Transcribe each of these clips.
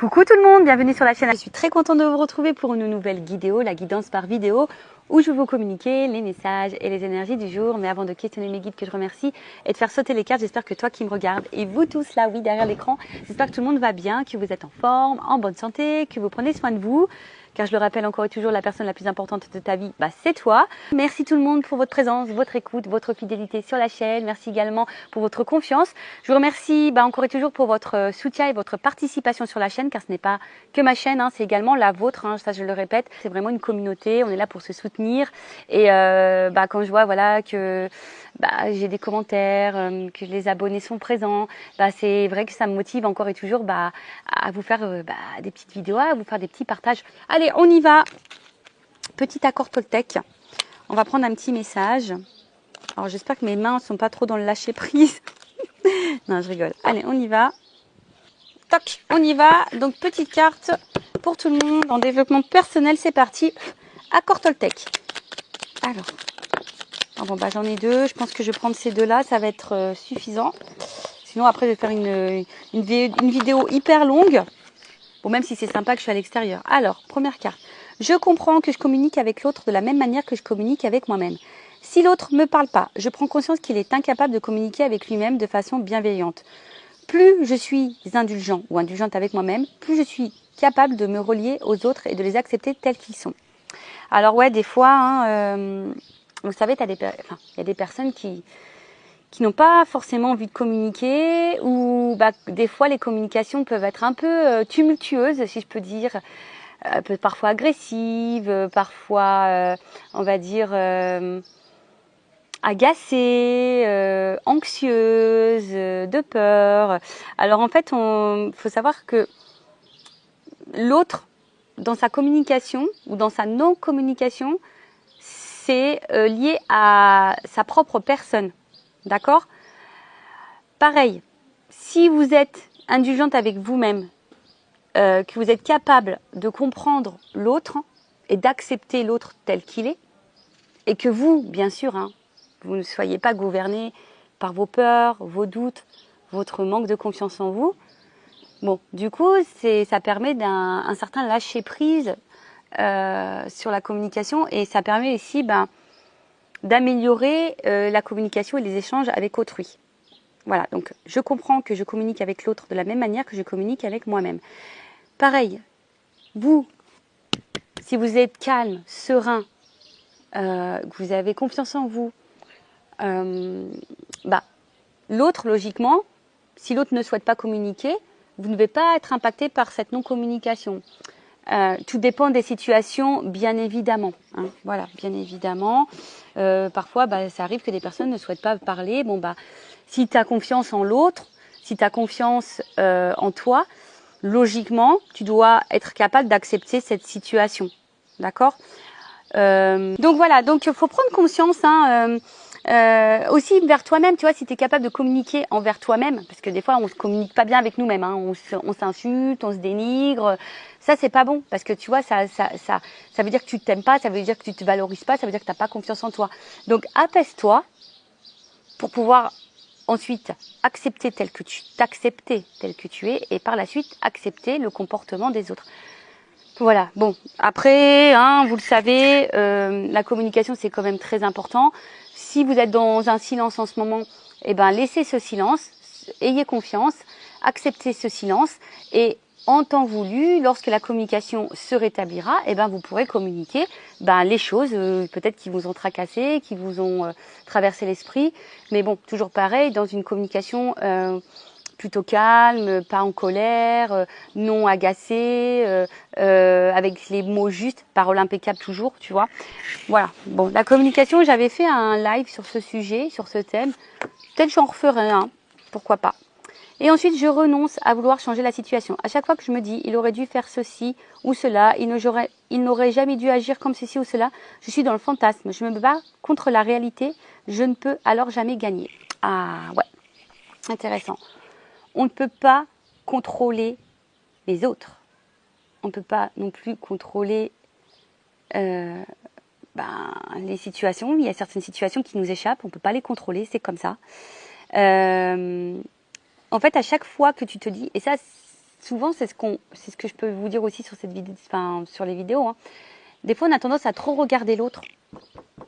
Coucou tout le monde, bienvenue sur la chaîne. Je suis très contente de vous retrouver pour une nouvelle vidéo, la guidance par vidéo, où je vais vous communiquer les messages et les énergies du jour. Mais avant de questionner mes guides que je remercie et de faire sauter les cartes, j'espère que toi qui me regardes et vous tous là, oui, derrière l'écran, j'espère que tout le monde va bien, que vous êtes en forme, en bonne santé, que vous prenez soin de vous. Car je le rappelle encore et toujours, la personne la plus importante de ta vie, c'est toi. Merci tout le monde pour votre présence, votre écoute, votre fidélité sur la chaîne. Merci également pour votre confiance. Je vous remercie encore et toujours pour votre soutien et votre participation sur la chaîne, car ce n'est pas que ma chaîne, c'est également la vôtre. Ça, je le répète, c'est vraiment une communauté. On est là pour se soutenir. Et quand je vois que j'ai des commentaires, que les abonnés sont présents, c'est vrai que ça me motive encore et toujours à vous faire des petites vidéos, à vous faire des petits partages. Allez, on y va. Petit accord Toltec. On va prendre un petit message. Alors, j'espère que mes mains ne sont pas trop dans le lâcher prise. Non, je rigole. Allez, on y va. Toc, on y va. Donc, petite carte pour tout le monde en développement personnel. C'est parti. Accord Toltec. Alors, j'en ai deux. Je pense que je vais prendre ces deux-là. Ça va être suffisant. Sinon, après, je vais faire une vidéo hyper longue. Bon, même si c'est sympa que je suis à l'extérieur. Alors, première carte. Je comprends que je communique avec l'autre de la même manière que je communique avec moi-même. Si l'autre ne me parle pas, je prends conscience qu'il est incapable de communiquer avec lui-même de façon bienveillante. Plus je suis indulgent ou indulgente avec moi-même, plus je suis capable de me relier aux autres et de les accepter tels qu'ils sont. Alors ouais, des fois, vous savez, il y a des personnes qui n'ont pas forcément envie de communiquer, ou des fois les communications peuvent être un peu tumultueuses, si je peux dire, parfois agressives, parfois, on va dire, agacées, anxieuses, de peur. Alors en fait, faut savoir que l'autre, dans sa communication ou dans sa non-communication, c'est lié à sa propre personne. D'accord? Pareil, si vous êtes indulgente avec vous-même, que vous êtes capable de comprendre l'autre et d'accepter l'autre tel qu'il est, et que vous, bien sûr, vous ne soyez pas gouverné par vos peurs, vos doutes, votre manque de confiance en vous, bon, du coup, ça permet un certain lâcher-prise sur la communication, et ça permet aussi d'améliorer la communication et les échanges avec autrui. Voilà, donc je comprends que je communique avec l'autre de la même manière que je communique avec moi-même. Pareil, vous, si vous êtes calme, serein, que vous avez confiance en vous, l'autre, logiquement, si l'autre ne souhaite pas communiquer, vous ne devez pas être impacté par cette non-communication. Tout dépend des situations, bien évidemment. Voilà, bien évidemment. Parfois, ça arrive que des personnes ne souhaitent pas parler. Bon, si tu as confiance en l'autre, si tu as confiance en toi, logiquement, tu dois être capable d'accepter cette situation. D'accord? Donc voilà, donc il faut prendre conscience aussi vers toi-même, tu vois, si tu es capable de communiquer envers toi-même, parce que des fois on se communique pas bien avec nous-mêmes, on s'insulte, on se dénigre, ça c'est pas bon, parce que tu vois, ça veut dire que tu t'aimes pas, ça veut dire que tu te valorises pas, ça veut dire que t'as pas confiance en toi. Donc apaise-toi pour pouvoir ensuite accepter t'accepter tel que tu es, et par la suite accepter le comportement des autres. Voilà, bon, après, vous le savez, la communication c'est quand même très important. Si vous êtes dans un silence en ce moment, laissez ce silence, ayez confiance, acceptez ce silence, et en temps voulu, lorsque la communication se rétablira, vous pourrez communiquer les choses peut-être qui vous ont tracassé, qui vous ont traversé l'esprit. Mais bon, toujours pareil, dans une communication plutôt calme, pas en colère, non agacé, avec les mots justes, parole impeccable toujours, tu vois. Voilà. Bon, la communication, j'avais fait un live sur ce sujet, sur ce thème. Peut-être j'en referai un, pourquoi pas. Et ensuite, je renonce à vouloir changer la situation. À chaque fois que je me dis, il aurait dû faire ceci ou cela, il n'aurait jamais dû agir comme ceci ou cela, je suis dans le fantasme. Je me bats contre la réalité, je ne peux alors jamais gagner. Ah ouais, intéressant. On ne peut pas contrôler les autres. On ne peut pas non plus contrôler les situations. Il y a certaines situations qui nous échappent, on ne peut pas les contrôler, c'est comme ça. En fait, à chaque fois que tu te dis, et ça souvent, c'est ce que je peux vous dire aussi sur cette vidéo, enfin, sur les vidéos, hein. Des fois, on a tendance à trop regarder l'autre,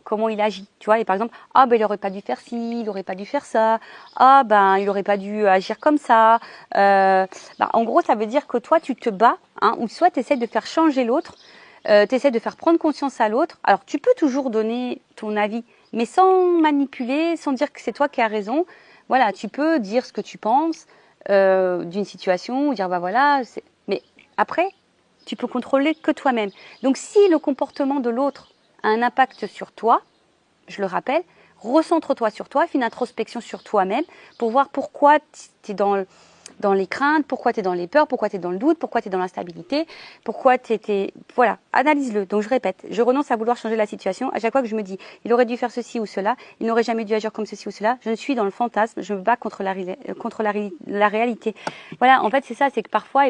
comment il agit, tu vois. Et par exemple, ah ben il aurait pas dû faire ci, il aurait pas dû faire ça, ah ben il aurait pas dû agir comme ça. En gros, ça veut dire que toi, tu te bats, hein, ou soit tu essaies de faire changer l'autre, tu essaies de faire prendre conscience à l'autre. Alors, tu peux toujours donner ton avis, mais sans manipuler, sans dire que c'est toi qui as raison. Voilà, tu peux dire ce que tu penses d'une situation, ou dire bah voilà, mais après, tu peux contrôler que toi-même. Donc, si le comportement de l'autre a un impact sur toi, je le rappelle, recentre-toi sur toi, fais une introspection sur toi-même pour voir pourquoi tu es dans les craintes, pourquoi tu es dans les peurs, pourquoi tu es dans le doute, pourquoi tu es dans l'instabilité, pourquoi tu étais... Voilà, analyse-le. Donc je répète, je renonce à vouloir changer la situation. À chaque fois que je me dis, il aurait dû faire ceci ou cela, il n'aurait jamais dû agir comme ceci ou cela, je suis dans le fantasme, je me bats contre la réalité. Voilà, en fait c'est ça, c'est que parfois,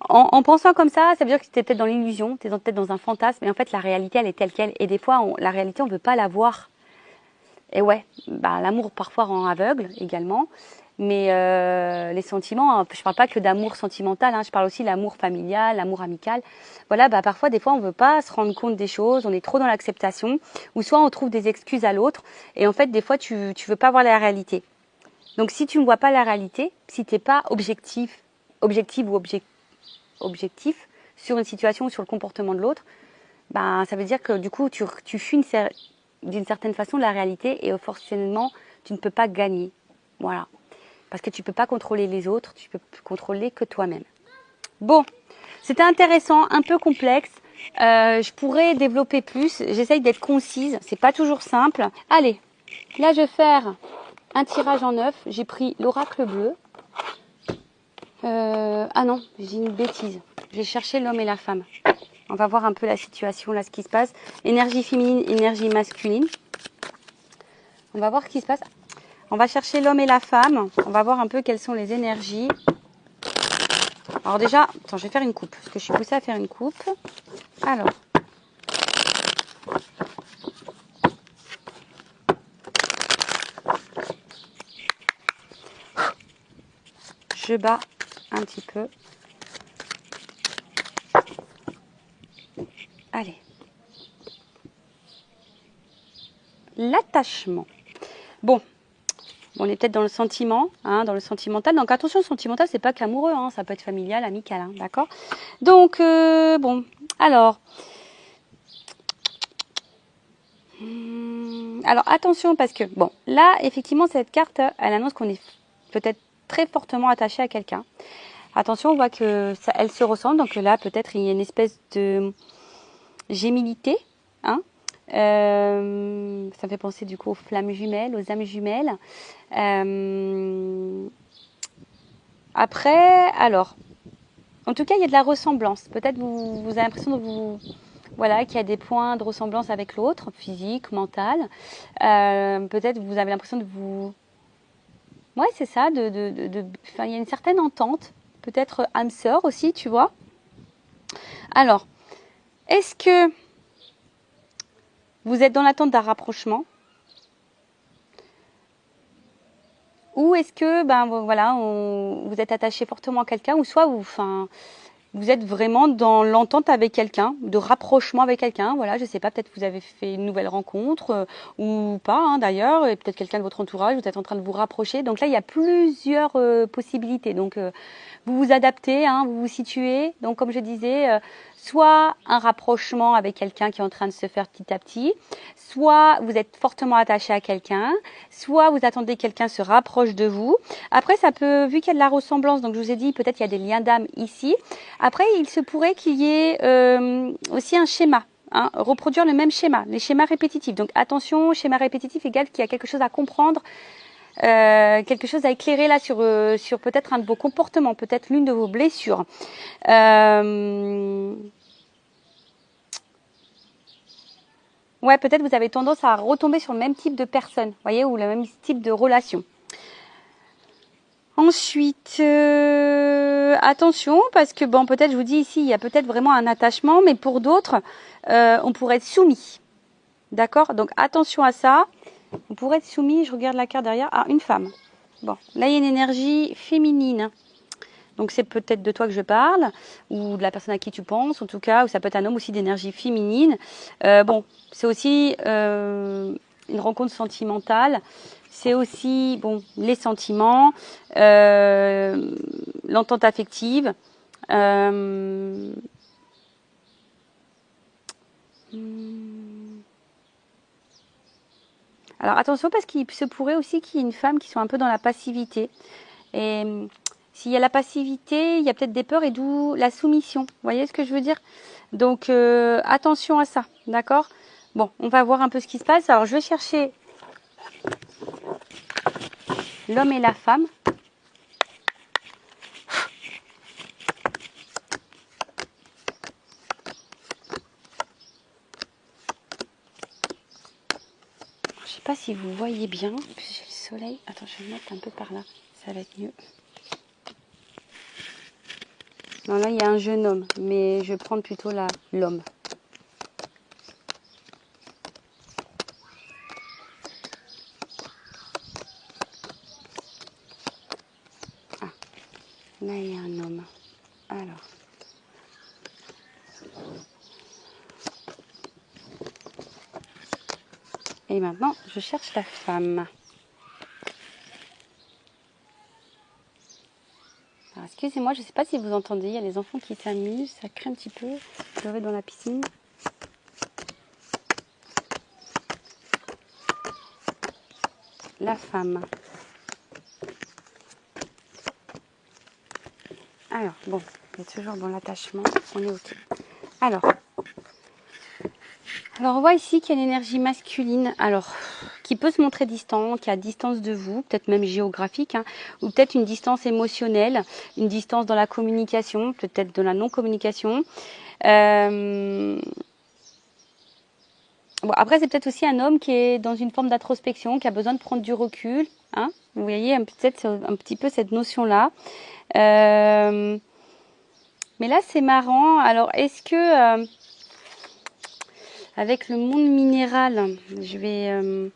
en pensant comme ça veut dire que tu es peut-être dans l'illusion, tu es peut-être dans un fantasme, et en fait la réalité elle est telle qu'elle. Et des fois, la réalité on ne veut pas la voir. Et ouais, l'amour parfois rend aveugle également. Mais les sentiments, je parle pas que d'amour sentimental, hein, je parle aussi de l'amour familial, l'amour amical. Voilà, parfois des fois on veut pas se rendre compte des choses, on est trop dans l'acceptation, ou soit on trouve des excuses à l'autre, et en fait des fois tu veux pas voir la réalité. Donc si tu ne vois pas la réalité, si t'es pas objective ou objectif sur une situation ou sur le comportement de l'autre, ça veut dire que du coup tu fuis d'une certaine façon la réalité, et forcément tu ne peux pas gagner. Voilà. Parce que tu ne peux pas contrôler les autres, tu peux contrôler que toi-même. Bon, c'était intéressant, un peu complexe. Je pourrais développer plus. J'essaye d'être concise, c'est pas toujours simple. Allez, là je vais faire un tirage en 9. J'ai pris l'oracle bleu. Ah non, j'ai dit une bêtise. J'ai cherché l'homme et la femme. On va voir un peu la situation, là, ce qui se passe. Énergie féminine, énergie masculine. On va voir ce qui se passe. On va chercher l'homme et la femme. On va voir un peu quelles sont les énergies. Alors déjà, attends, je vais faire une coupe. Parce que je suis poussée à faire une coupe. Alors. Je bats un petit peu. Allez. L'attachement. Bon. On est peut-être dans le sentiment, hein, dans le sentimental. Donc attention, le sentimental, c'est pas qu'amoureux, hein, ça peut être familial, amical, hein, d'accord. Donc bon, alors attention parce que bon, là effectivement cette carte, elle annonce qu'on est peut-être très fortement attaché à quelqu'un. Attention, on voit que ça, elle se ressemble, donc là peut-être il y a une espèce de gémilité, hein. Ça me fait penser du coup aux flammes jumelles, aux âmes jumelles. Après, alors, en tout cas, il y a de la ressemblance. Peut-être vous avez l'impression qu'il y a des points de ressemblance avec l'autre, physique, mental. Peut-être vous avez l'impression de vous... Ouais, c'est ça. Il y a une certaine entente. Peut-être âme sœur aussi, tu vois. Alors, est-ce que vous êtes dans l'attente d'un rapprochement? Ou est-ce que vous êtes attaché fortement à quelqu'un, ou soit vous êtes vraiment dans l'entente avec quelqu'un, de rapprochement avec quelqu'un. Voilà, je sais pas, peut-être vous avez fait une nouvelle rencontre ou pas, hein, d'ailleurs, et peut-être quelqu'un de votre entourage, vous êtes en train de vous rapprocher. Donc là, il y a plusieurs possibilités. Donc vous vous adaptez, hein, vous vous situez. Donc comme je disais, soit un rapprochement avec quelqu'un qui est en train de se faire petit à petit, soit vous êtes fortement attaché à quelqu'un, soit vous attendez que quelqu'un se rapproche de vous. Après, ça peut, vu qu'il y a de la ressemblance, donc je vous ai dit, peut-être il y a des liens d'âme ici. Après, il se pourrait qu'il y ait aussi un schéma. Hein, reproduire le même schéma, les schémas répétitifs. Donc attention, schéma répétitif égale qu'il y a quelque chose à comprendre, quelque chose à éclairer là sur peut-être un de vos comportements, peut-être l'une de vos blessures. Ouais, peut-être vous avez tendance à retomber sur le même type de personne, voyez, ou le même type de relation. Ensuite, attention, parce que bon, peut-être, je vous dis ici, il y a peut-être vraiment un attachement, mais pour d'autres, on pourrait être soumis. D'accord? Donc, attention à ça. On pourrait être soumis, je regarde la carte derrière. Ah, une femme. Bon, là, il y a une énergie féminine. Donc c'est peut-être de toi que je parle, ou de la personne à qui tu penses, en tout cas, ou ça peut être un homme aussi d'énergie féminine. Bon, c'est aussi une rencontre sentimentale. C'est aussi bon les sentiments, l'entente affective. Alors attention parce qu'il se pourrait aussi qu'il y ait une femme qui soit un peu dans la passivité. Et s'il y a la passivité, il y a peut-être des peurs et d'où la soumission. Vous voyez ce que je veux dire? Donc attention à ça, d'accord? Bon, on va voir un peu ce qui se passe. Alors je vais chercher l'homme et la femme. Je sais pas si vous voyez bien. J'ai le soleil. Attends, je vais me mettre un peu par là. Ça va être mieux. Non, là, il y a un jeune homme, mais je vais prendre plutôt l'homme. Ah, là, il y a un homme. Alors. Et maintenant, je cherche la femme. Alors, excusez-moi, je ne sais pas si vous entendez, il y a les enfants qui s'amusent, ça craint un petit peu, pleurer dans la piscine. La femme. Alors, bon, il y a toujours dans l'attachement, on est OK. Alors, on voit ici qu'il y a une énergie masculine, alors, qui peut se montrer distant, qui est à distance de vous, peut-être même géographique, hein, ou peut-être une distance émotionnelle, une distance dans la communication, peut-être de la non-communication. Bon, après, c'est peut-être aussi un homme qui est dans une forme d'introspection, qui a besoin de prendre du recul. Hein, vous voyez peut-être un petit peu cette notion-là. Mais là, c'est marrant. Alors, est-ce que... avec le monde minéral, je vais...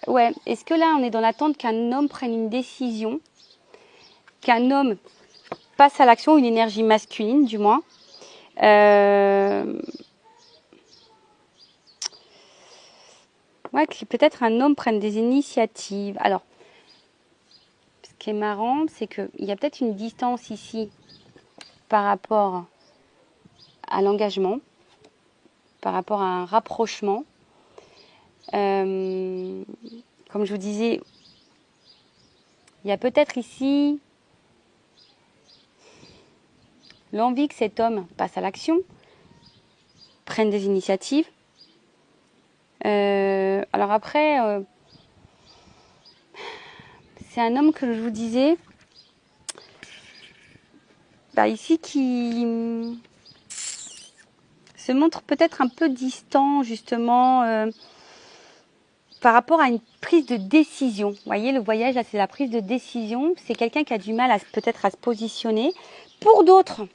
ouais, est-ce que là, on est dans l'attente qu'un homme prenne une décision, qu'un homme passe à l'action, une énergie masculine, du moins. Ouais, que peut-être un homme prenne des initiatives. Alors, ce qui est marrant, c'est qu'il y a peut-être une distance ici par rapport à l'engagement, par rapport à un rapprochement. Comme je vous disais, il y a peut-être ici l'envie que cet homme passe à l'action, prenne des initiatives. Alors après, c'est un homme que je vous disais, ici qui se montre peut-être un peu distant justement par rapport à une prise de décision. Vous voyez, le voyage, là, c'est la prise de décision. C'est quelqu'un qui a du mal peut-être à se positionner. Pour d'autres,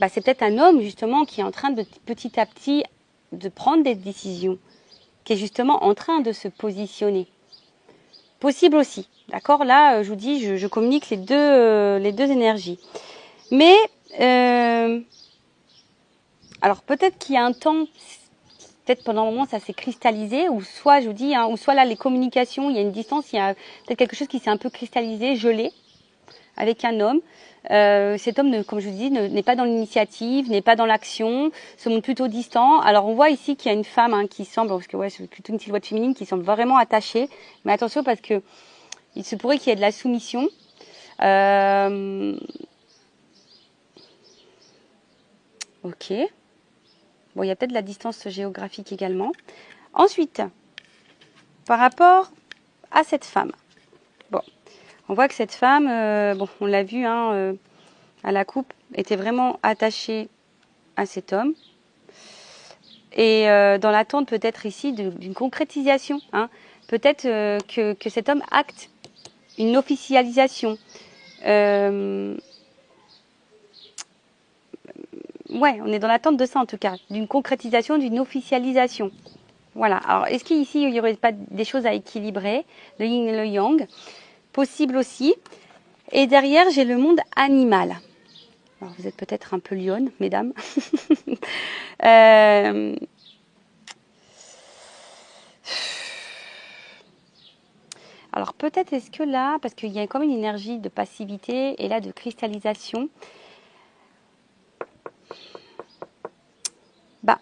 c'est peut-être un homme justement qui est en train de petit à petit de prendre des décisions, qui est justement en train de se positionner. Possible aussi, d'accord? Là, je vous dis, je communique les deux énergies. Mais, alors peut-être qu'il y a un temps, peut-être pendant un moment ça s'est cristallisé, ou soit je vous dis, ou soit là les communications, il y a une distance, il y a peut-être quelque chose qui s'est un peu cristallisé, gelé, avec un homme. Cet homme, comme je vous dis, n'est pas dans l'initiative, n'est pas dans l'action, se montre plutôt distant. Alors on voit ici qu'il y a une femme qui semble, parce que ouais, c'est plutôt une silhouette féminine qui semble vraiment attachée. Mais attention parce que il se pourrait qu'il y ait de la soumission. Ok. Bon, il y a peut-être de la distance géographique également. Ensuite, par rapport à cette femme. Bon, on voit que cette femme, on l'a vu à la coupe, était vraiment attachée à cet homme. Et dans l'attente peut-être ici d'une concrétisation. Peut-être que cet homme acte une officialisation. Ouais, on est dans l'attente de ça en tout cas, d'une concrétisation, d'une officialisation. Voilà. Alors, est-ce qu'ici, il n'y aurait pas des choses à équilibrer, le yin et le yang? possible aussi. Et derrière, j'ai le monde animal. Alors, vous êtes peut-être un peu lionne, mesdames. Alors peut-être est-ce que là, parce qu'il y a comme une énergie de passivité et là de cristallisation, bah,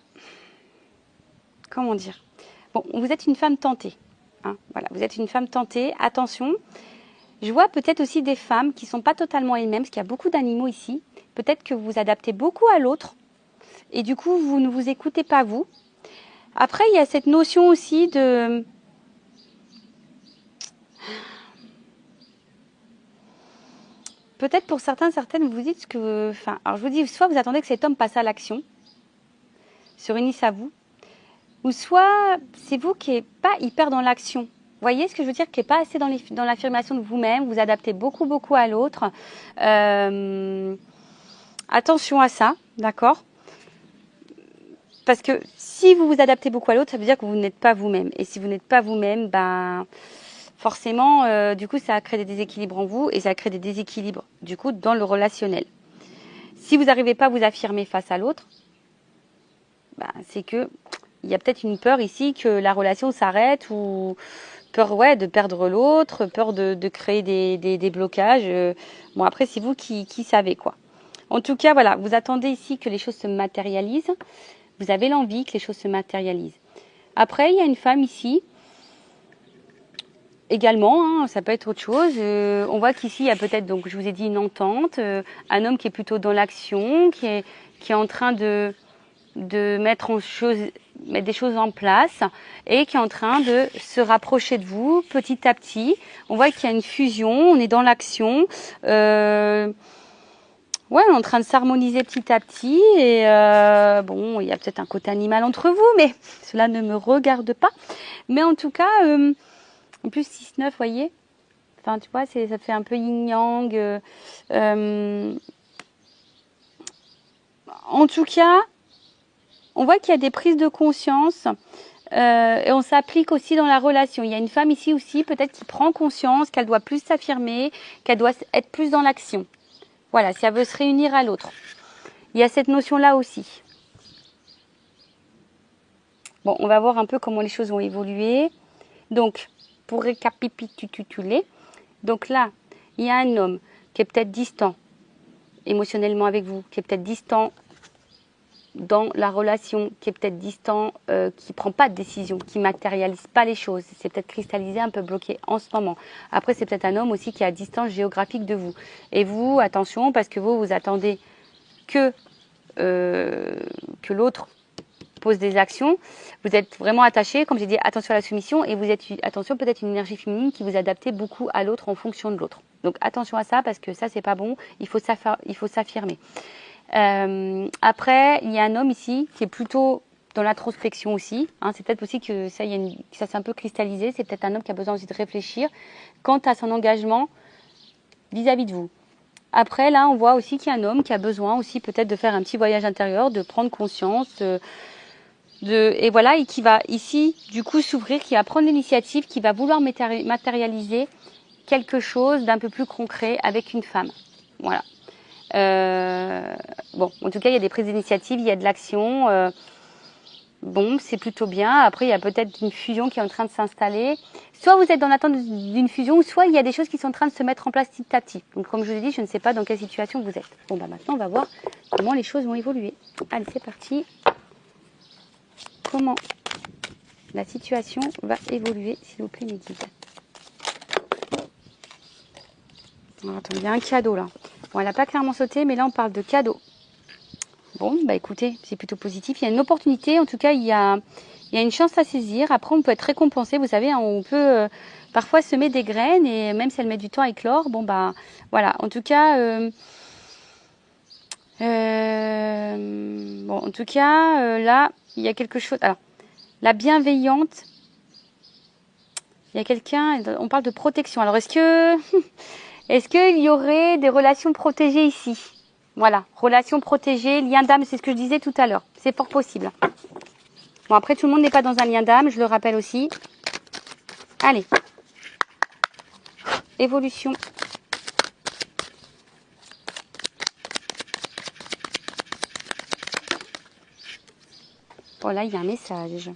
comment dire? Bon, vous êtes une femme tentée. Hein, voilà, vous êtes une femme tentée. Attention, je vois peut-être aussi des femmes qui ne sont pas totalement elles-mêmes, parce qu'il y a beaucoup d'animaux ici. Peut-être que vous vous adaptez beaucoup à l'autre et du coup, vous ne vous écoutez pas vous. Après, il y a cette notion aussi de... Peut-être pour certains, certaines, vous dites que... Enfin, alors je vous dis, soit vous attendez que cet homme passe à l'action, se réunisse à vous, ou soit c'est vous qui n'êtes pas hyper dans l'action. Vous voyez ce que je veux dire? Qui n'est pas assez dans l'affirmation de vous-même, vous adaptez beaucoup, beaucoup à l'autre. Attention à ça, d'accord? Parce que si vous vous adaptez beaucoup à l'autre, ça veut dire que vous n'êtes pas vous-même. Et si vous n'êtes pas vous-même, ben... forcément, du coup, ça crée des déséquilibres en vous et ça crée des déséquilibres, du coup, dans le relationnel. Si vous n'arrivez pas à vous affirmer face à l'autre, bah, c'est que il y a peut-être une peur ici que la relation s'arrête ou peur de perdre l'autre, peur de créer des blocages. Bon, après, c'est vous qui savez, quoi. En tout cas, voilà, vous attendez ici que les choses se matérialisent. Vous avez l'envie que les choses se matérialisent. Après, il y a une femme ici également, hein, ça peut être autre chose. On voit qu'ici, il y a peut-être, donc je vous ai dit, une entente, un homme qui est plutôt dans l'action, qui est en train de mettre des choses en place et qui est en train de se rapprocher de vous petit à petit. On voit qu'il y a une fusion, on est dans l'action. Ouais, on est en train de s'harmoniser petit à petit et bon, il y a peut-être un côté animal entre vous, mais cela ne me regarde pas. Mais en tout cas... en plus, 6-9, vous voyez, enfin, tu vois, ça fait un peu yin-yang. En tout cas, on voit qu'il y a des prises de conscience et on s'applique aussi dans la relation. Il y a une femme ici aussi, peut-être qui prend conscience qu'elle doit plus s'affirmer, qu'elle doit être plus dans l'action. Voilà, si elle veut se réunir à l'autre. Il y a cette notion-là aussi. Bon, on va voir un peu comment les choses vont évoluer. Donc, pour récapituler, donc là, il y a un homme qui est peut-être distant émotionnellement avec vous, qui est peut-être distant dans la relation, qui est peut-être distant, qui ne prend pas de décision, qui ne matérialise pas les choses. C'est peut-être cristallisé, un peu bloqué en ce moment. Après, c'est peut-être un homme aussi qui est à distance géographique de vous. Et vous, attention, parce que vous attendez que l'autre pose des actions. Vous êtes vraiment attaché, comme j'ai dit, attention à la soumission, et vous êtes, attention, peut-être une énergie féminine qui vous adaptez beaucoup à l'autre en fonction de l'autre. Donc attention à ça, parce que ça, c'est pas bon, il faut s'affirmer. Après, il y a un homme ici qui est plutôt dans l'introspection aussi. Hein, c'est peut-être aussi que ça, ça s'est un peu cristallisé. C'est peut-être un homme qui a besoin aussi de réfléchir quant à son engagement vis-à-vis de vous. Après, là, on voit aussi qu'il y a un homme qui a besoin aussi peut-être de faire un petit voyage intérieur, de prendre conscience, et voilà, et qui va ici, du coup, s'ouvrir, qui va prendre l'initiative, qui va vouloir matérialiser quelque chose d'un peu plus concret avec une femme. Voilà. Bon, en tout cas, il y a des prises d'initiative, il y a de l'action. Bon, c'est plutôt bien. Après, il y a peut-être une fusion qui est en train de s'installer. Soit vous êtes dans l'attente d'une fusion, soit il y a des choses qui sont en train de se mettre en place petit à petit. Donc, comme je vous ai dit, je ne sais pas dans quelle situation vous êtes. Bon, bah maintenant, on va voir comment les choses vont évoluer. Allez, c'est parti. Comment la situation va évoluer, s'il vous plaît, mes guides. Alors, attends, il y a un cadeau là. Bon, elle n'a pas clairement sauté, mais là, on parle de cadeau. Bon, bah écoutez, c'est plutôt positif. Il y a une opportunité, en tout cas, il y a une chance à saisir. Après, on peut être récompensé. Vous savez, on peut parfois semer des graines et même si elles mettent du temps à éclore, bon, bah voilà. En tout cas, bon, en tout cas, là, il y a quelque chose. Alors, la bienveillante. Il y a quelqu'un, on parle de protection. Alors, est-ce qu'il y aurait des relations protégées ici? Voilà, relations protégées, lien d'âme, c'est ce que je disais tout à l'heure. C'est fort possible. Bon, après, tout le monde n'est pas dans un lien d'âme, je le rappelle aussi. Allez. évolution. Bon, là, il y a un message.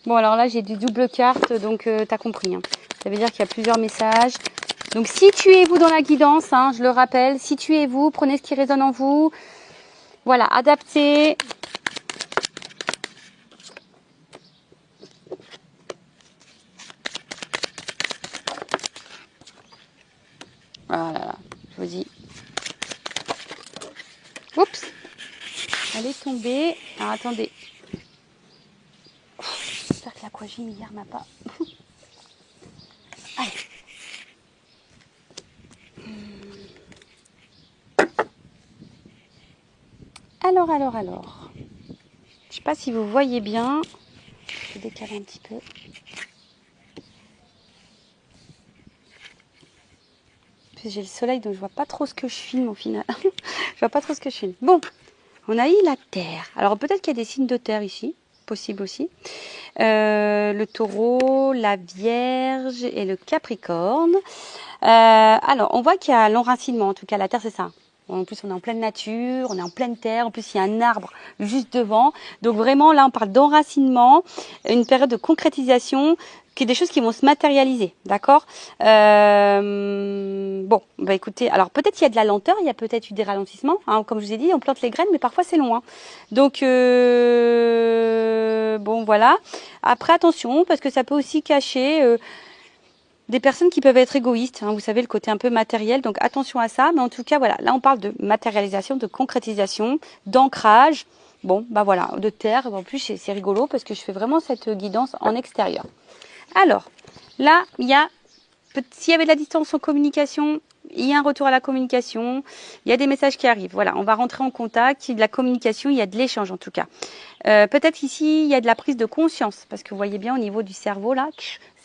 Bon, alors là, j'ai des doubles cartes, donc t'as compris. Hein. Ça veut dire qu'il y a plusieurs messages. Donc, situez-vous dans la guidance, hein, je le rappelle. Situez-vous, prenez ce qui résonne en vous. Voilà, adaptez. Voilà, je vous dis. Oups, elle est tombée. Alors, attendez. J'espère que l'aquagym hier m'a pas... Allez. Alors. Je sais pas si vous voyez bien. Je vais décaler un petit peu. J'ai le soleil, donc je vois pas trop ce que je filme au final. Je vois pas trop ce que je filme. Bon, on a eu la Terre. Alors peut-être qu'il y a des signes de Terre ici. Possible aussi. Le Taureau, la Vierge et le Capricorne. Alors, on voit qu'il y a l'enracinement. En tout cas, la Terre, c'est ça. En plus, on est en pleine nature, on est en pleine terre. En plus, il y a un arbre juste devant. Donc, vraiment, là, on parle d'enracinement, une période de concrétisation, qui est des choses qui vont se matérialiser. D'accord Bon, bah écoutez, alors peut-être il y a de la lenteur, il y a peut-être eu des ralentissements. Hein, comme je vous ai dit, on plante les graines, mais parfois c'est loin. Donc, bon, voilà. Après, attention, parce que ça peut aussi cacher... des personnes qui peuvent être égoïstes, hein, vous savez, le côté un peu matériel, donc attention à ça. Mais en tout cas, voilà, là on parle de matérialisation, de concrétisation, d'ancrage, bon, bah voilà, de terre. En plus, c'est rigolo parce que je fais vraiment cette guidance en extérieur. Alors, là, il y a, s'il y avait de la distance en communication, il y a un retour à la communication, il y a des messages qui arrivent. Voilà, on va rentrer en contact, il y a de la communication, il y a de l'échange en tout cas. Peut-être ici, il y a de la prise de conscience, parce que vous voyez bien au niveau du cerveau, là,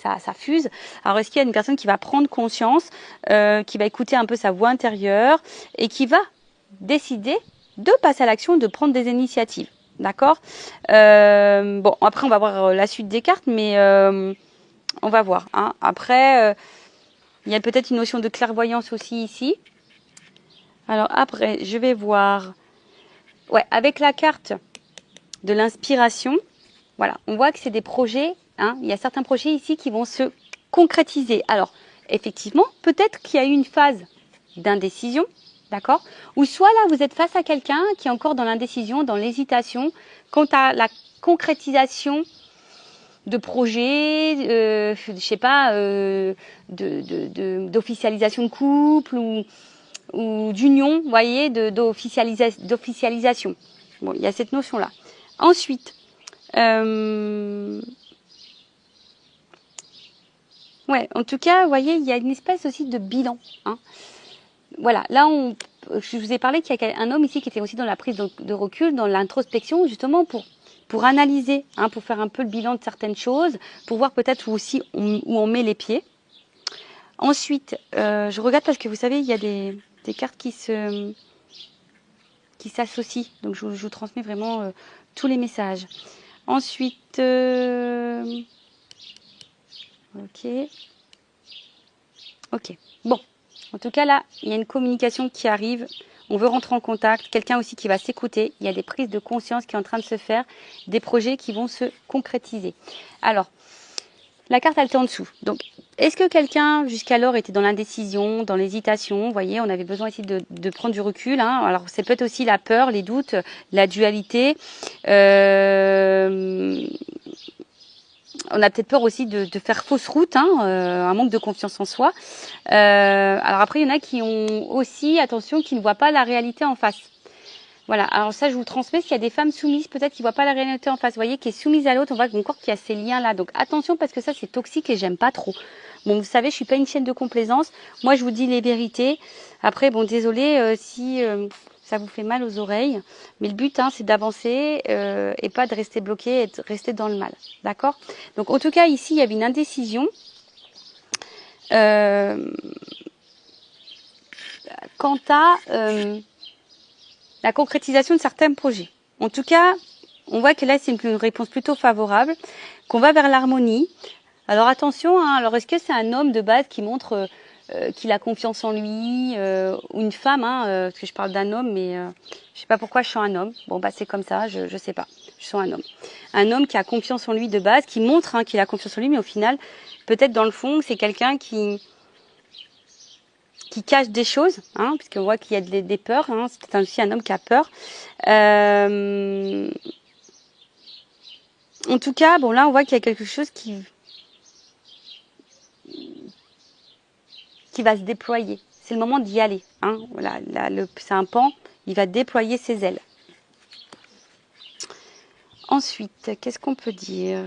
ça fuse. Alors, est-ce qu'il y a une personne qui va prendre conscience, qui va écouter un peu sa voix intérieure et qui va décider de passer à l'action, de prendre des initiatives. D'accord Bon, après, on va voir la suite des cartes, mais on va voir. Hein. Après, il y a peut-être une notion de clairvoyance aussi ici. Alors, après, je vais voir... Ouais, avec la carte de l'inspiration, voilà, on voit que c'est des projets, hein, il y a certains projets ici qui vont se concrétiser. Alors, effectivement, peut-être qu'il y a eu une phase d'indécision, d'accord? Ou soit là, vous êtes face à quelqu'un qui est encore dans l'indécision, dans l'hésitation, quant à la concrétisation de projets, je sais pas, d'officialisation de couple ou d'union, vous voyez, d'officialisation. Bon, il y a cette notion-là. Ensuite, ouais, en tout cas, vous voyez, il y a une espèce aussi de bilan. Hein. Voilà, là, je vous ai parlé qu'il y a un homme ici qui était aussi dans la prise de recul, dans l'introspection, justement pour analyser, hein, pour faire un peu le bilan de certaines choses, pour voir peut-être où on met les pieds. Ensuite, je regarde parce que vous savez, il y a des cartes qui s'associent. Donc, je vous transmets vraiment tous les messages. Ensuite, ok. Bon, en tout cas là, il y a une communication qui arrive. On veut rentrer en contact. Quelqu'un aussi qui va s'écouter. Il y a des prises de conscience qui sont en train de se faire, des projets qui vont se concrétiser. Alors, la carte, elle était en dessous. Donc, est-ce que quelqu'un, jusqu'alors, était dans l'indécision, dans l'hésitation? Vous voyez, on avait besoin ici de prendre du recul. Hein. Alors, c'est peut-être aussi la peur, les doutes, la dualité. On a peut-être peur aussi de faire fausse route, hein, un manque de confiance en soi. Alors après, il y en a qui ont aussi, attention, qui ne voient pas la réalité en face. Voilà, alors ça, je vous transmets. S'il y a des femmes soumises, peut-être qui ne voient pas la réalité en face, vous voyez, qui est soumise à l'autre, on voit encore qu'il y a ces liens-là. Donc attention, parce que ça, c'est toxique et j'aime pas trop. Bon, vous savez, je suis pas une chaîne de complaisance. Moi, je vous dis les vérités. Après, bon, désolé si ça vous fait mal aux oreilles. Mais le but, hein, c'est d'avancer et pas de rester bloqué et de rester dans le mal. D'accord? Donc, en tout cas, ici, il y avait une indécision. Quant à... la concrétisation de certains projets. En tout cas, on voit que là, c'est une réponse plutôt favorable, qu'on va vers l'harmonie. Alors attention, hein, alors est-ce que c'est un homme de base qui montre qu'il a confiance en lui, ou une femme, hein, parce que je parle d'un homme, mais je sais pas pourquoi je sens un homme. Bon, bah c'est comme ça, je sais pas, je sens un homme. Un homme qui a confiance en lui de base, qui montre hein, qu'il a confiance en lui, mais au final, peut-être dans le fond, c'est quelqu'un qui cache des choses, hein, puisqu'on voit qu'il y a des peurs, hein, c'est peut-être aussi un homme qui a peur. En tout cas, bon là, on voit qu'il y a quelque chose qui va se déployer. C'est le moment d'y aller. Hein. Voilà, c'est un pan, il va déployer ses ailes. Ensuite, qu'est-ce qu'on peut dire ?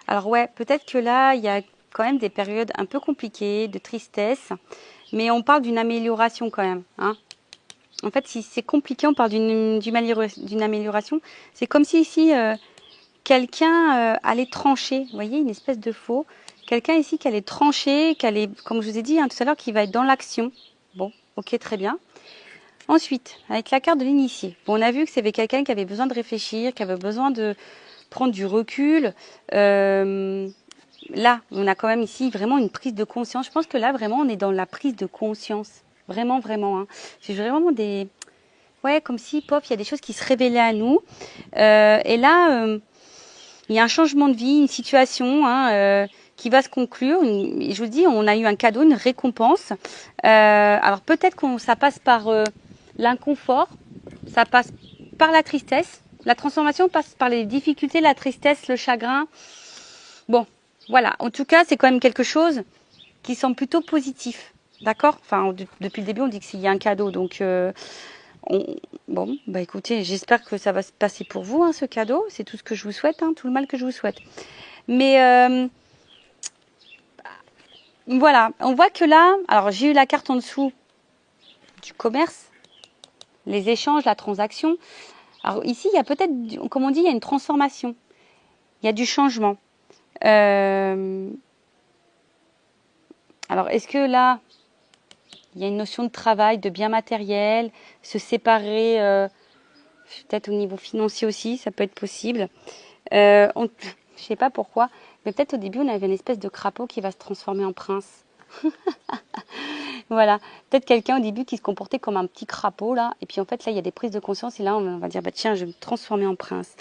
Alors ouais, peut-être que là, il y a quand même des périodes un peu compliquées, de tristesse, mais on parle d'une amélioration quand même. Hein. En fait, si c'est compliqué, on parle d'une amélioration. C'est comme si ici, quelqu'un allait trancher. Vous voyez, une espèce de faux. Quelqu'un ici qui allait trancher, qui allait, comme je vous ai dit hein, tout à l'heure, qui va être dans l'action. Bon, ok, très bien. Ensuite, avec la carte de l'initié. Bon, on a vu que c'était quelqu'un qui avait besoin de réfléchir, qui avait besoin de prendre du recul. Là, on a quand même ici vraiment une prise de conscience. Je pense que là, vraiment, on est dans la prise de conscience. Vraiment, vraiment. Hein. C'est vraiment des... Ouais, comme si, pop, il y a des choses qui se révélaient à nous. Et là, il y a un changement de vie, une situation hein, qui va se conclure. Je vous dis, on a eu un cadeau, une récompense. Alors peut-être que ça passe par l'inconfort, ça passe par la tristesse. La transformation passe par les difficultés, la tristesse, le chagrin. Bon, voilà. En tout cas, c'est quand même quelque chose qui semble plutôt positif. D'accord ? Enfin, depuis le début, on dit qu'il y a un cadeau. Donc, bon, bah écoutez, j'espère que ça va se passer pour vous, hein, ce cadeau. C'est tout ce que je vous souhaite, hein, tout le mal que je vous souhaite. Mais voilà, on voit que là, alors j'ai eu la carte en dessous du commerce, les échanges, la transaction. Alors ici, il y a peut-être, comme on dit, il y a une transformation. Il y a du changement. Alors, est-ce que là, il y a une notion de travail, de bien matériel, se séparer, peut-être au niveau financier aussi, ça peut être possible. Je ne sais pas pourquoi, mais peut-être au début, on avait une espèce de crapaud qui va se transformer en prince. Voilà, peut-être quelqu'un au début qui se comportait comme un petit crapaud là, et puis en fait là il y a des prises de conscience et là on va dire bah tiens je vais me transformer en prince.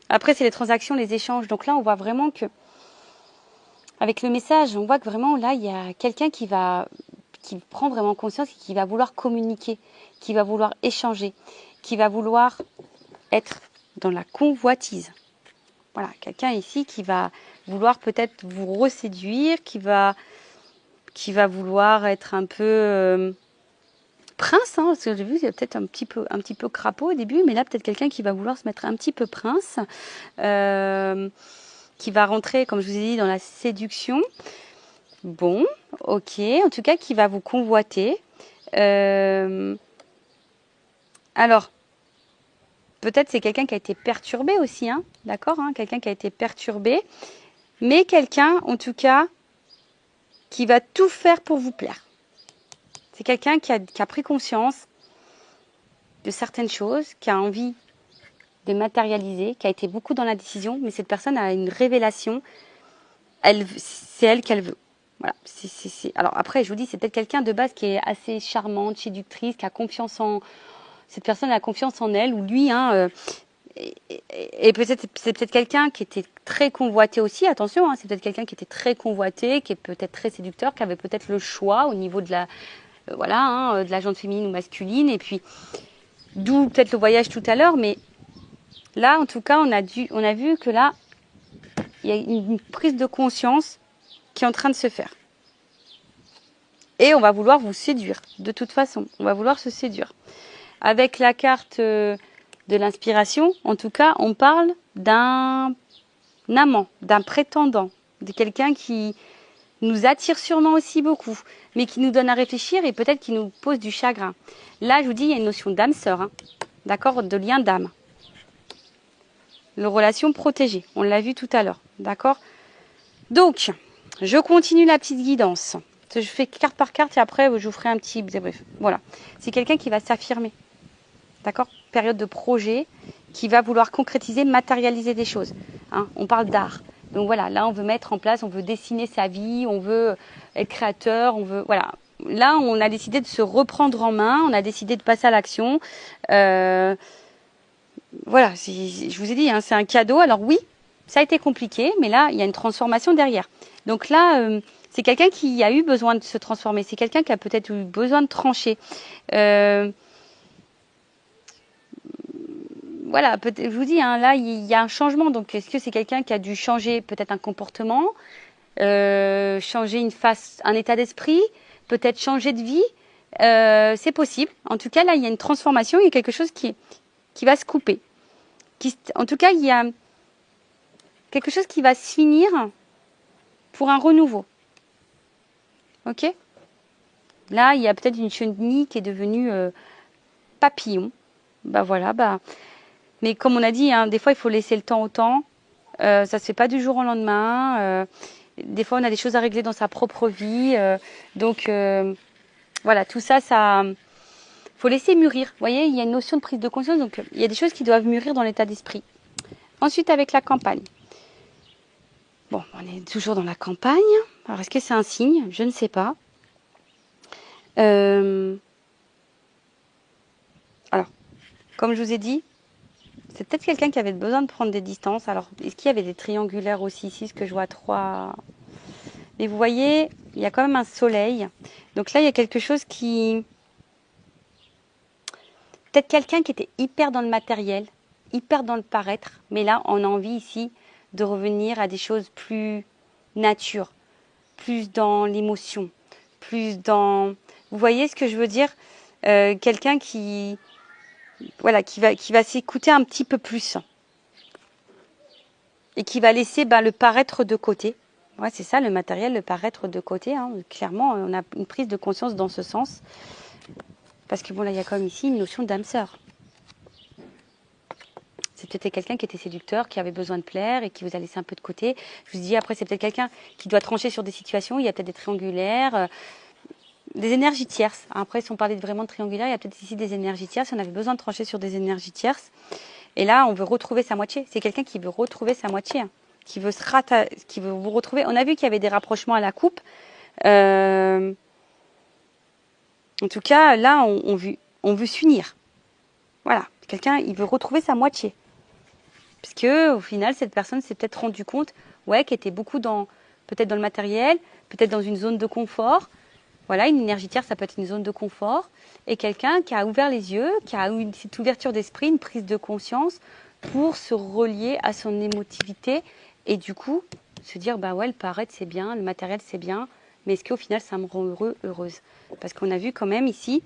Après c'est les transactions, les échanges, donc là on voit vraiment que avec le message on voit que vraiment là il y a quelqu'un qui prend vraiment conscience et qui va vouloir communiquer, qui va vouloir échanger, qui va vouloir être dans la convoitise. Voilà, quelqu'un ici qui va vouloir peut-être vous reséduire, qui va vouloir être un peu prince, hein, parce que j'ai vu, il y a peut-être un petit peu crapaud au début, mais là peut-être quelqu'un qui va vouloir se mettre un petit peu prince, qui va rentrer, comme je vous ai dit, dans la séduction. Bon, ok, en tout cas qui va vous convoiter. Alors, peut-être c'est quelqu'un qui a été perturbé aussi, hein, d'accord, hein, quelqu'un qui a été perturbé, mais quelqu'un, en tout cas, qui va tout faire pour vous plaire. C'est quelqu'un qui a pris conscience de certaines choses, qui a envie de matérialiser, qui a été beaucoup dans la décision, mais cette personne a une révélation, c'est elle qu'elle veut. Voilà. Alors après, je vous dis, c'est peut-être quelqu'un de base qui est assez charmante, séductrice, qui a confiance en... Cette personne a confiance en elle, ou lui, hein, et peut-être c'est peut-être quelqu'un qui était très convoité aussi, attention, hein, c'est peut-être quelqu'un qui était très convoité, qui est peut-être très séducteur, qui avait peut-être le choix au niveau de la... voilà, hein, de la jante féminine ou masculine, et puis d'où peut-être le voyage tout à l'heure, mais là, en tout cas, on a vu que là, il y a une prise de conscience qui est en train de se faire. Et on va vouloir vous séduire, de toute façon, on va vouloir se séduire. Avec la carte de l'inspiration, en tout cas, on parle d'un amant, d'un prétendant, de quelqu'un qui nous attire sûrement aussi beaucoup, mais qui nous donne à réfléchir et peut-être qui nous pose du chagrin. Là, je vous dis, il y a une notion d'âme sœur, hein, d'accord, de lien d'âme. Les relations protégées, on l'a vu tout à l'heure, d'accord. Donc, je continue la petite guidance. Je fais carte par carte et après, je vous ferai un petit débrief. Voilà, c'est quelqu'un qui va s'affirmer, d'accord. Période de projet, qui va vouloir concrétiser, matérialiser des choses. Hein, on parle d'art. Donc voilà, là on veut mettre en place, on veut dessiner sa vie, on veut être créateur, on veut voilà. Là on a décidé de se reprendre en main, on a décidé de passer à l'action. Voilà, je vous ai dit, hein, c'est un cadeau. Alors oui, ça a été compliqué, mais là il y a une transformation derrière. Donc là, c'est quelqu'un qui a eu besoin de se transformer, c'est quelqu'un qui a peut-être eu besoin de trancher. Voilà, je vous dis, hein, là, il y a un changement. Donc, est-ce que c'est quelqu'un qui a dû changer peut-être un comportement, changer un état d'esprit, peut-être changer de vie? C'est possible. En tout cas, là, il y a une transformation, il y a quelque chose qui va se couper. En tout cas, il y a quelque chose qui va se finir pour un renouveau. Ok? Là, il y a peut-être une chenille qui est devenue papillon. Bah voilà, bah... Mais comme on a dit, hein, des fois, il faut laisser le temps au temps. Ça ne se fait pas du jour au lendemain. Des fois, on a des choses à régler dans sa propre vie. Donc, voilà, tout ça, faut laisser mûrir. Vous voyez, il y a une notion de prise de conscience. Donc, il y a des choses qui doivent mûrir dans l'état d'esprit. Ensuite, avec la campagne. Bon, on est toujours dans la campagne. Alors, est-ce que c'est un signe? Je ne sais pas. Alors, comme je vous ai dit, c'est peut-être quelqu'un qui avait besoin de prendre des distances. Alors, est-ce qu'il y avait des triangulaires aussi ici? Ce que je vois 3. Mais vous voyez, il y a quand même un soleil. Donc là, il y a quelque chose qui... Peut-être quelqu'un qui était hyper dans le matériel, hyper dans le paraître. Mais là, on a envie ici de revenir à des choses plus nature, plus dans l'émotion, plus dans... Vous voyez ce que je veux dire? Quelqu'un qui... Voilà, qui va s'écouter un petit peu plus. Et qui va laisser le paraître de côté. Ouais, c'est ça, le matériel, le paraître de côté. Hein. Clairement, on a une prise de conscience dans ce sens. Parce que bon, là, il y a quand même ici une notion d'âme sœur. C'est peut-être quelqu'un qui était séducteur, qui avait besoin de plaire et qui vous a laissé un peu de côté. Je vous dis, après, c'est peut-être quelqu'un qui doit trancher sur des situations. Il y a peut-être des triangulaires, des énergies tierces. Après, si on parlait vraiment de triangulaire, il y a peut-être ici des énergies tierces. On avait besoin de trancher sur des énergies tierces. Et là, on veut retrouver sa moitié. C'est quelqu'un qui veut retrouver sa moitié, hein, qui veut qui veut vous retrouver. On a vu qu'il y avait des rapprochements à la coupe. En tout cas, là, on veut s'unir. Voilà, quelqu'un, il veut retrouver sa moitié. Parce que, au final, cette personne s'est peut-être rendu compte, ouais, qu'elle était beaucoup peut-être dans le matériel, peut-être dans une zone de confort. Voilà, une énergie tierce, ça peut être une zone de confort. Et quelqu'un qui a ouvert les yeux, qui a eu cette ouverture d'esprit, une prise de conscience pour se relier à son émotivité. Et du coup, se dire, bah ouais, le paraître, c'est bien, le matériel, c'est bien. Mais est-ce qu'au final, ça me rend heureux, heureuse? Parce qu'on a vu quand même ici,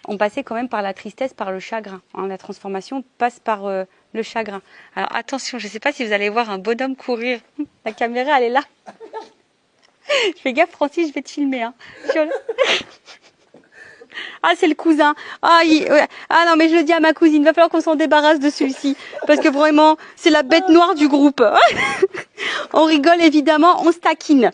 on passait quand même par la tristesse, par le chagrin. Hein, la transformation passe par le chagrin. Alors attention, je ne sais pas si vous allez voir un bonhomme courir. La caméra, elle est là. Je fais gaffe, Francis, je vais te filmer. Hein. Ah, c'est le cousin. Ah, ah non, mais je le dis à ma cousine, il va falloir qu'on s'en débarrasse de celui-ci. Parce que vraiment, c'est la bête noire du groupe. On rigole évidemment, on se taquine.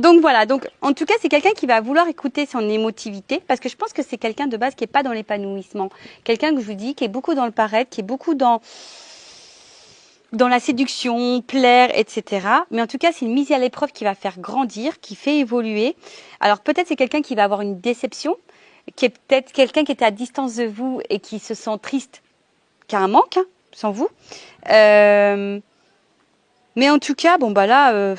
Donc voilà, donc en tout cas, c'est quelqu'un qui va vouloir écouter son émotivité. Parce que je pense que c'est quelqu'un de base qui n'est pas dans l'épanouissement. Quelqu'un que je vous dis, qui est beaucoup dans le paraître, qui est beaucoup dans la séduction, plaire, etc. Mais en tout cas, c'est une mise à l'épreuve qui va faire grandir, qui fait évoluer. Alors peut-être c'est quelqu'un qui va avoir une déception, qui est peut-être quelqu'un qui était à distance de vous et qui se sent triste, qui a un manque, hein, sans vous. Mais en tout cas, bon bah là,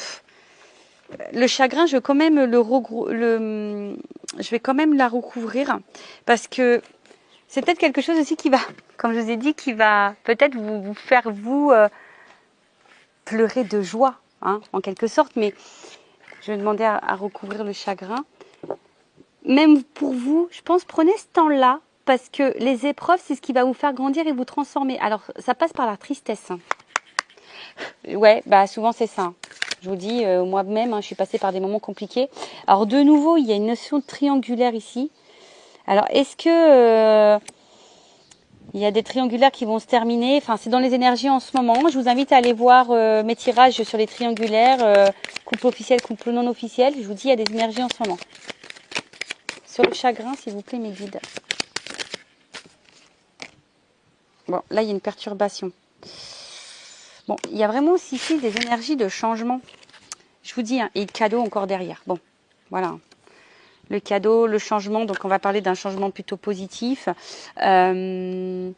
le chagrin, je vais quand même je vais quand même la recouvrir parce que c'est peut-être quelque chose aussi qui va, comme je vous ai dit, qui va peut-être vous faire pleurer de joie, hein, en quelque sorte. Mais je vais demander à recouvrir le chagrin. Même pour vous, je pense, prenez ce temps-là parce que les épreuves, c'est ce qui va vous faire grandir et vous transformer. Alors, ça passe par la tristesse. Ouais, bah souvent c'est ça. Je vous dis, moi-même, hein, je suis passée par des moments compliqués. Alors de nouveau, il y a une notion triangulaire ici. Alors est-ce que il y a des triangulaires qui vont se terminer? Enfin, c'est dans les énergies en ce moment. Je vous invite à aller voir mes tirages sur les triangulaires, couple officiel, couple non officiel. Je vous dis, il y a des énergies en ce moment. Sur le chagrin, s'il vous plaît, mes guides. Bon, là, il y a une perturbation. Bon, il y a vraiment aussi ici des énergies de changement. Je vous dis, hein, et le cadeau encore derrière. Bon, voilà. Le cadeau, le changement. Donc, on va parler d'un changement plutôt positif. Il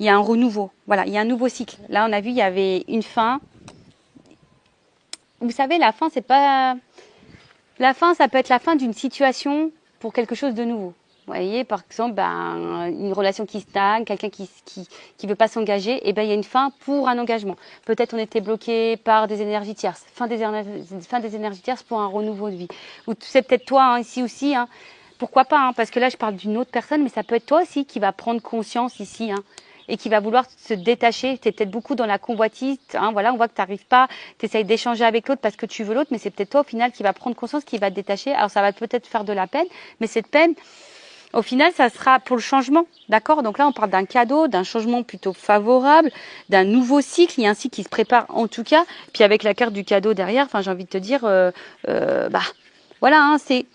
y a un renouveau. Voilà, il y a un nouveau cycle. Là, on a vu, il y avait une fin. Vous savez, la fin, c'est pas... La fin, ça peut être la fin d'une situation pour quelque chose de nouveau. Vous voyez, par exemple, une relation qui stagne, quelqu'un qui veut pas s'engager, et ben il y a une fin pour un engagement. Peut-être on était bloqué par des énergies tierces, fin des énergies tierces pour un renouveau de vie. Ou c'est peut-être toi hein, ici aussi, hein. Pourquoi pas, hein, parce que là je parle d'une autre personne, mais ça peut être toi aussi qui va prendre conscience ici, hein, et qui va vouloir se détacher. Tu es peut-être beaucoup dans la convoitise, hein, voilà, on voit que tu n'arrives pas, tu essayes d'échanger avec l'autre parce que tu veux l'autre, mais c'est peut-être toi au final qui va prendre conscience, qui va te détacher. Alors ça va peut-être faire de la peine, mais cette peine, au final, ça sera pour le changement, d'accord? Donc là, on parle d'un cadeau, d'un changement plutôt favorable, d'un nouveau cycle. Il y a un cycle qui se prépare en tout cas. Puis avec la carte du cadeau derrière, enfin, j'ai envie de te dire, voilà, hein, c'est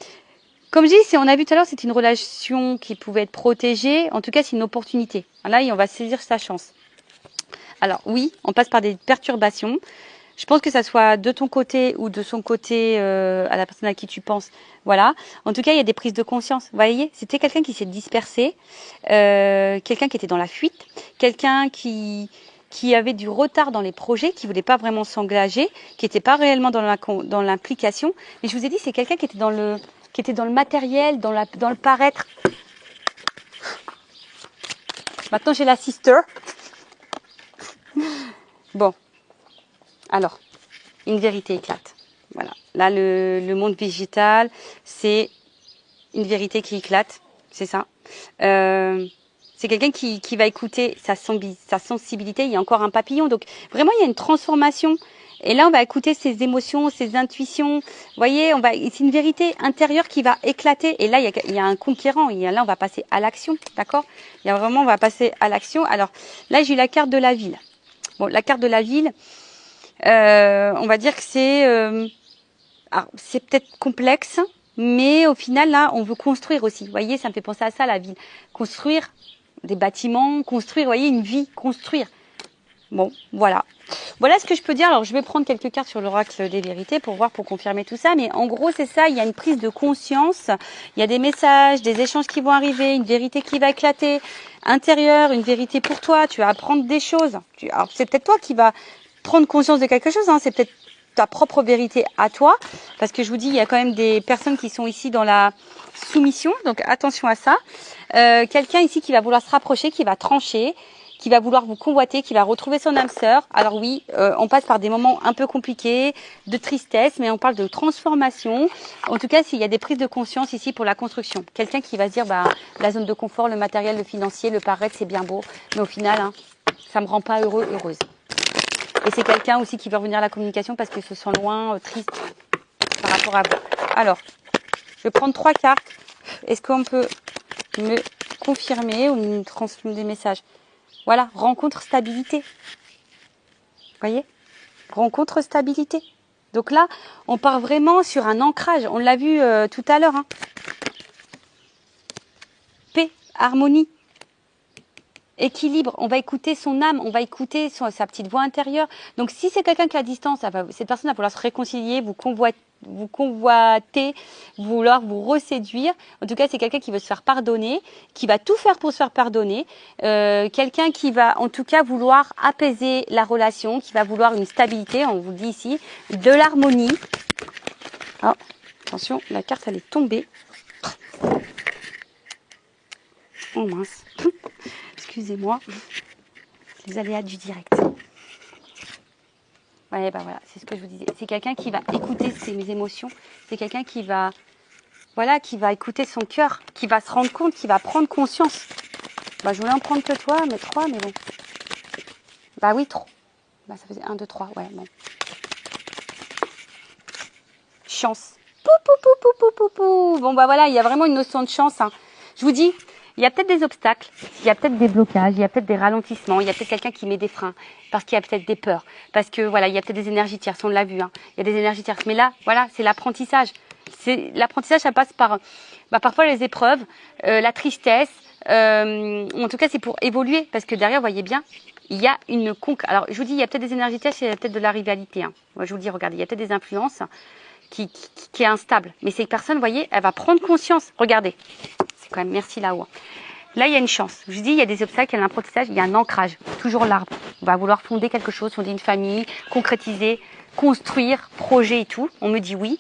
comme je dis, on a vu tout à l'heure, c'est une relation qui pouvait être protégée. En tout cas, c'est une opportunité. Là, on va saisir sa chance. Alors oui, on passe par des perturbations. Je pense que ça soit de ton côté ou de son côté à la personne à qui tu penses. Voilà. En tout cas, il y a des prises de conscience. Vous voyez, c'était quelqu'un qui s'est dispersé, quelqu'un qui était dans la fuite, quelqu'un qui avait du retard dans les projets, qui voulait pas vraiment s'engager, qui n'était pas réellement dans l'implication. Mais je vous ai dit, c'est quelqu'un qui était dans le matériel, dans le paraître. Maintenant, j'ai la sister. Bon. Alors, une vérité éclate. Voilà. Là, le monde végétal, c'est une vérité qui éclate. C'est ça. C'est quelqu'un qui va écouter sa sensibilité. Il y a encore un papillon. Donc, vraiment, il y a une transformation. Et là, on va écouter ses émotions, ses intuitions. Vous voyez, c'est une vérité intérieure qui va éclater. Et là, il y a un conquérant. Là, on va passer à l'action. D'accord? On va passer à l'action. Alors, là, j'ai eu la carte de la ville. Bon, la carte de la ville, on va dire que c'est peut-être complexe, mais au final, là, on veut construire aussi. Vous voyez, ça me fait penser à ça, la ville. Construire des bâtiments, construire, vous voyez, une vie, construire. Bon, voilà. Voilà ce que je peux dire. Alors, je vais prendre quelques cartes sur l'oracle des vérités pour confirmer tout ça. Mais en gros, c'est ça. Il y a une prise de conscience. Il y a des messages, des échanges qui vont arriver, une vérité qui va éclater intérieure, une vérité pour toi. Tu vas apprendre des choses. Alors, c'est peut-être toi qui vas prendre conscience de quelque chose. Hein. C'est peut-être ta propre vérité à toi. Parce que je vous dis, il y a quand même des personnes qui sont ici dans la soumission. Donc, attention à ça. Quelqu'un ici qui va vouloir se rapprocher, qui va trancher, qui va vouloir vous convoiter, qui va retrouver son âme sœur. Alors oui, on passe par des moments un peu compliqués, de tristesse, mais on parle de transformation. En tout cas, s'il y a des prises de conscience ici pour la construction. Quelqu'un qui va se dire, la zone de confort, le matériel, le financier, le paraître, c'est bien beau, mais au final, hein, ça me rend pas heureuse. Et c'est quelqu'un aussi qui veut revenir à la communication parce qu'il se sent loin, triste par rapport à vous. Alors, je vais prendre 3 cartes. Est-ce qu'on peut me confirmer ou me transmettre des messages? Voilà, rencontre stabilité. Voyez? Rencontre stabilité. Donc là, on part vraiment sur un ancrage. On l'a vu tout à l'heure. Hein. Paix, harmonie, équilibre. On va écouter son âme, on va écouter sa petite voix intérieure. Donc si c'est quelqu'un qui est à distance, cette personne va vouloir se réconcilier, vous convoiter, vouloir vous reséduire. En tout cas, c'est quelqu'un qui veut se faire pardonner, qui va tout faire pour se faire pardonner. Quelqu'un qui va, en tout cas, vouloir apaiser la relation, qui va vouloir une stabilité, on vous le dit ici, de l'harmonie. Oh, attention, la carte, elle est tombée. Oh mince. Excusez-moi. Les aléas du direct. Ouais, voilà, c'est ce que je vous disais. C'est quelqu'un qui va écouter ses émotions. C'est quelqu'un qui va écouter son cœur, qui va se rendre compte, qui va prendre conscience. Je voulais en prendre que toi, mais 3, mais bon. Oui, trop. Ça faisait 1, 2, 3, ouais, bon. chance. Pou, pou, pou, pou, pou, pou, pou. Bon, bah voilà, il y a vraiment une notion de chance. Hein. Je vous dis, il y a peut-être des obstacles, il y a peut-être des blocages, il y a peut-être des ralentissements, il y a peut-être quelqu'un qui met des freins, parce qu'il y a peut-être des peurs, parce que voilà, il y a peut-être des énergies tierces, on l'a vu, hein. Il y a des énergies tierces. Mais là, voilà, c'est l'apprentissage. L'apprentissage, ça passe par parfois les épreuves, la tristesse. En tout cas, c'est pour évoluer, parce que derrière, vous voyez bien, il y a une conquête. Alors, je vous dis, il y a peut-être des énergies tierces, il y a peut-être de la rivalité. Hein. Moi, je vous dis, regardez, il y a peut-être des influences qui est instable. Mais ces personnes, vous voyez, elle va prendre conscience. Regardez, c'est quand même merci là-haut. Là, il y a une chance. Je vous dis, il y a des obstacles, il y a l'apprentissage, il y a un ancrage. Toujours l'arbre. On va vouloir fonder quelque chose, fonder une famille, concrétiser, construire, projet et tout. On me dit oui.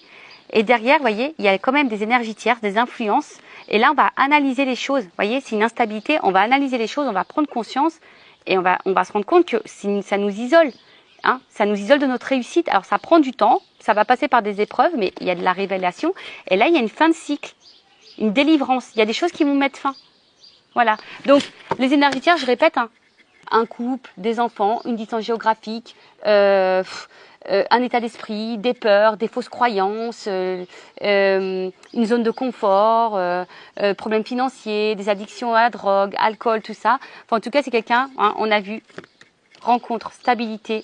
Et derrière, vous voyez, il y a quand même des énergies tierces, des influences. Et là, on va analyser les choses. Vous voyez, c'est une instabilité. On va analyser les choses, on va prendre conscience et on va se rendre compte que ça nous isole. Hein, ça nous isole de notre réussite. Alors, ça prend du temps, ça va passer par des épreuves, mais il y a de la révélation. Et là, il y a une fin de cycle, une délivrance. Il y a des choses qui vont mettre fin. Voilà. Donc, les énergies tierces, je répète, hein, un couple, des enfants, une distance géographique, un état d'esprit, des peurs, des fausses croyances, une zone de confort, problèmes financiers, des addictions à la drogue, alcool, tout ça. Enfin, en tout cas, c'est quelqu'un, hein, on a vu, rencontre, stabilité,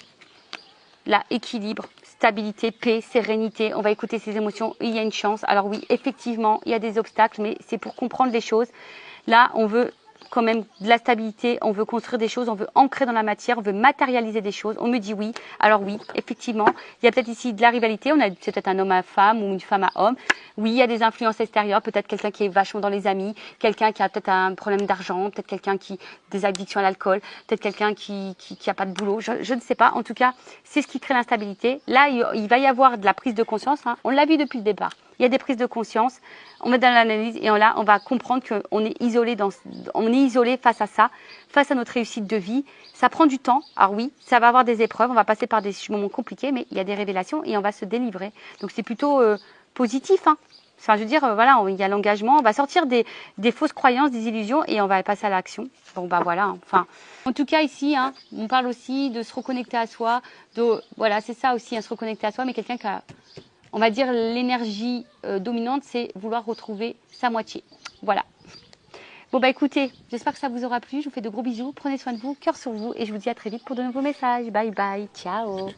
là, équilibre, stabilité, paix, sérénité. On va écouter ses émotions. Il y a une chance. Alors oui, effectivement, il y a des obstacles, mais c'est pour comprendre les choses. Là, on veut quand même de la stabilité, on veut construire des choses, on veut ancrer dans la matière, on veut matérialiser des choses. On me dit oui. Alors oui, effectivement, il y a peut-être ici de la rivalité. C'est peut-être un homme à femme ou une femme à homme. Oui, il y a des influences extérieures. Peut-être quelqu'un qui est vachement dans les amis, quelqu'un qui a peut-être un problème d'argent, peut-être quelqu'un qui des addictions à l'alcool, peut-être quelqu'un qui a pas de boulot. Je ne sais pas. En tout cas, c'est ce qui crée l'instabilité. Là, il va y avoir de la prise de conscience. Hein. On l'a vu depuis le départ. Il y a des prises de conscience, on met dans l'analyse et là, on va comprendre qu'on est isolé face à ça, face à notre réussite de vie. Ça prend du temps. Alors oui, ça va avoir des épreuves, on va passer par des moments compliqués, mais il y a des révélations et on va se délivrer. Donc c'est plutôt positif. Hein. Enfin, je veux dire, voilà, il y a l'engagement, on va sortir des fausses croyances, des illusions et on va passer à l'action. Bon, bah voilà. Hein. Enfin, en tout cas ici, hein, on parle aussi de se reconnecter à soi. Voilà, c'est ça aussi, hein, se reconnecter à soi, mais quelqu'un qui a... On va dire l'énergie dominante, c'est vouloir retrouver sa moitié. Voilà. Bon, bah écoutez, j'espère que ça vous aura plu. Je vous fais de gros bisous. Prenez soin de vous, cœur sur vous. Et je vous dis à très vite pour de nouveaux messages. Bye bye. Ciao.